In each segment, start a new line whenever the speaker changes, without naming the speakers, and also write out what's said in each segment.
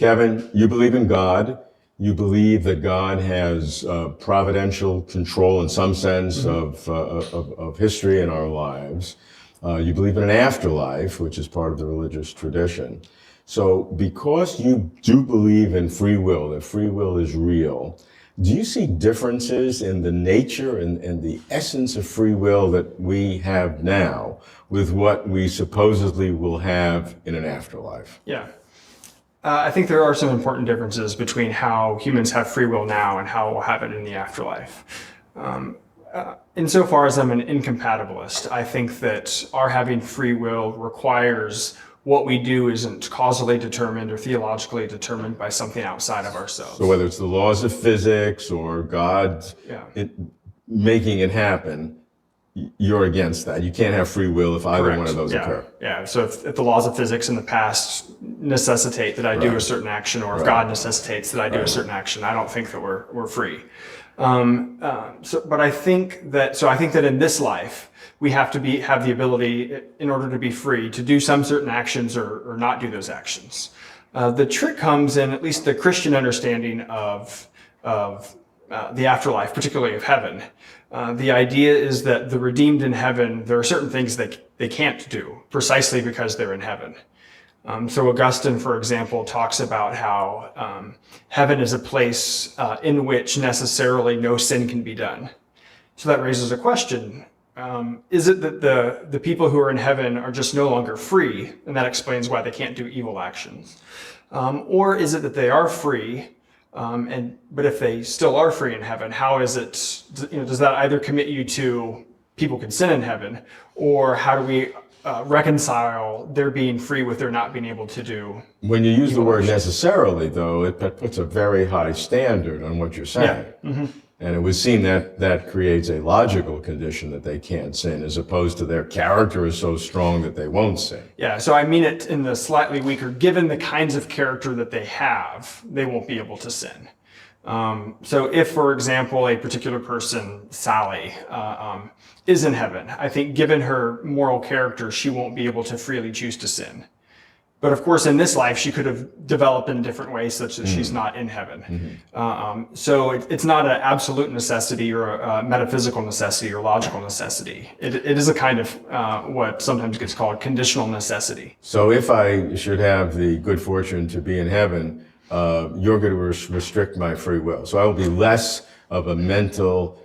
Kevin, you believe in God. You believe that God has providential control in some sense of history in our lives. You believe in an afterlife, which is part of the religious tradition. So because you do believe in free will, that free will is real, do you see differences in the nature and the essence of free will that we have now with what we supposedly will have in an afterlife?
Yeah. I think there are some important differences between how humans have free will now and how we'll have it in the afterlife. Insofar as I'm an incompatibilist, I think that our having free will requires what we do isn't causally determined or theologically determined by something outside of ourselves.
So whether it's the laws of physics or God making it happen, you're against that. You can't have free will if either one of those occur.
Yeah. So if the laws of physics in the past necessitate that I do a certain action, or if God necessitates that I do a certain action, I don't think that we're free. But I think that in this life we have to have the ability, in order to be free, to do some certain actions or not do those actions. The trick comes in at least the Christian understanding of the afterlife, particularly of heaven. The idea is that the redeemed in heaven, there are certain things that they can't do precisely because they're in heaven. So Augustine, for example, talks about how heaven is a place in which necessarily no sin can be done. So that raises a question. Is it that the people who are in heaven are just no longer free, and that explains why they can't do evil actions? Or is it that they are free, but if they still are free in heaven, how is it, does that either commit you to people can sin in heaven, or how do we reconcile their being free with their not being able to do?
When you use the word necessarily, though, it puts a very high standard on what you're saying. Yeah. And it would seem that creates a logical condition that they can't sin, as opposed to their character is so strong that they won't sin.
Yeah, so I mean it in the slightly weaker, given the kinds of character that they have, they won't be able to sin. So if, for example, a particular person, Sally, is in heaven, I think given her moral character, she won't be able to freely choose to sin. But of course, in this life, she could have developed in different ways such that she's not in heaven. So it's not an absolute necessity or a metaphysical necessity or logical necessity. It is a kind of what sometimes gets called conditional necessity.
So if I should have the good fortune to be in heaven, you're going to restrict my free will. So I will be less of a mental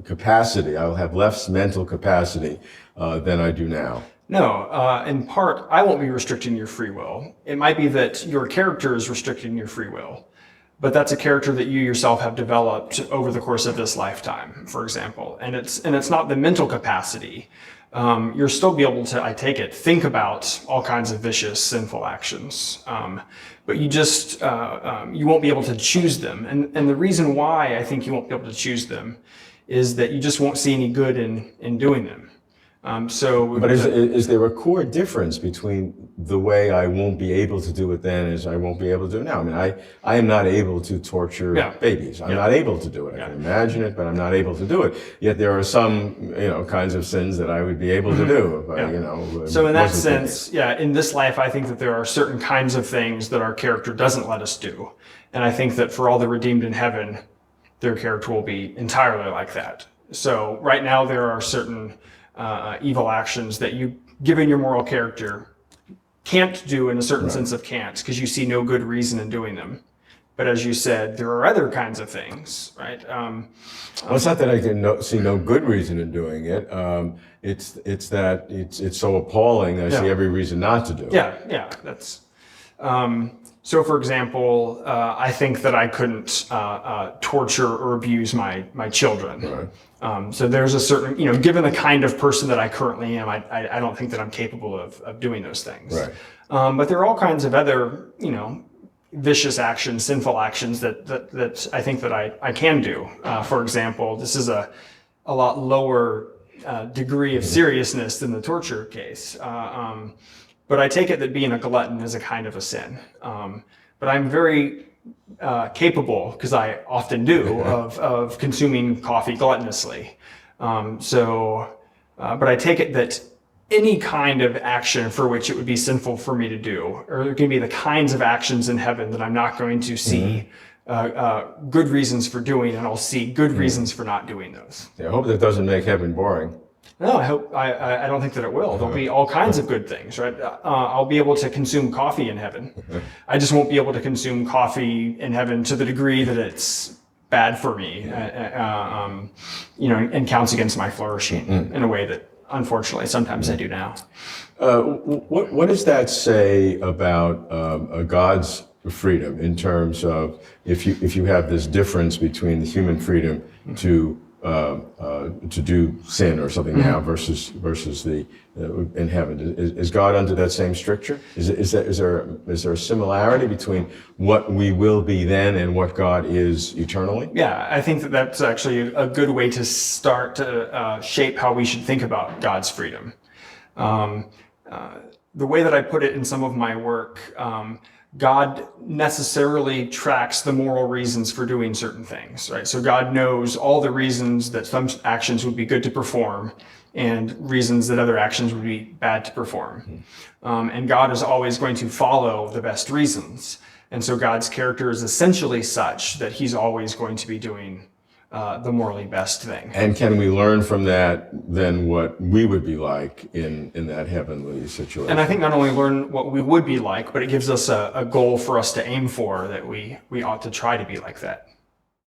capacity. I will have less mental capacity than I do now.
No, in part, I won't be restricting your free will. It might be that your character is restricting your free will, but that's a character that you yourself have developed over the course of this lifetime, for example. And it's not the mental capacity. You'll still be able to, I take it, think about all kinds of vicious, sinful actions. But you just, you won't be able to choose them. And the reason why I think you won't be able to choose them is that you just won't see any good in doing them.
But is there a core difference between the way I won't be able to do it then as I won't be able to do it now? I mean, I am not able to torture babies. I'm not able to do it. I can imagine it, but I'm not able to do it. Yet there are some, kinds of sins that I would be able to do. But,
so in that sense, in this life, I think that there are certain kinds of things that our character doesn't let us do. And I think that for all the redeemed in heaven, their character will be entirely like that. So right now, there are certain evil actions that you, given your moral character, can't do in a certain sense of can't, because you see no good reason in doing them. But as you said, there are other kinds of things, right?
Well, it's not that I can see no good reason in doing it. It's that it's so appalling that I see every reason not to do it.
Yeah, that's. So, for example, I think that I couldn't torture or abuse my children. Right. So there's a certain, given the kind of person that I currently am, I don't think that I'm capable of doing those things. Right. But there are all kinds of other, vicious actions, sinful actions that I think that I can do. For example, this is a lot lower degree of seriousness than the torture case. But I take it that being a glutton is a kind of a sin. But I'm very capable, because I often do, of consuming coffee gluttonously. But I take it that any kind of action for which it would be sinful for me to do, or there can be the kinds of actions in heaven that I'm not going to see good reasons for doing, and I'll see good reasons for not doing those.
Yeah, I hope that doesn't make heaven boring.
No, I don't think that it will. There'll be all kinds of good things, right? I'll be able to consume coffee in heaven. I just won't be able to consume coffee in heaven to the degree that it's bad for me, and counts against my flourishing in a way that, unfortunately, sometimes I do now.
What does that say about God's freedom in terms of if you have this difference between the human freedom to do sin or something now versus the in heaven? Is God under that same stricture? Is there a similarity between what we will be then and what God is eternally?
Yeah, I think that that's actually a good way to start to shape how we should think about God's freedom. The way that I put it in some of my work, God necessarily tracks the moral reasons for doing certain things, right? So God knows all the reasons that some actions would be good to perform and reasons that other actions would be bad to perform. And God is always going to follow the best reasons. And so God's character is essentially such that he's always going to be doing the morally best thing.
And can we learn from that then what we would be like in that heavenly situation?
And I think not only learn what we would be like, but it gives us a goal for us to aim for, that we ought to try to be like that.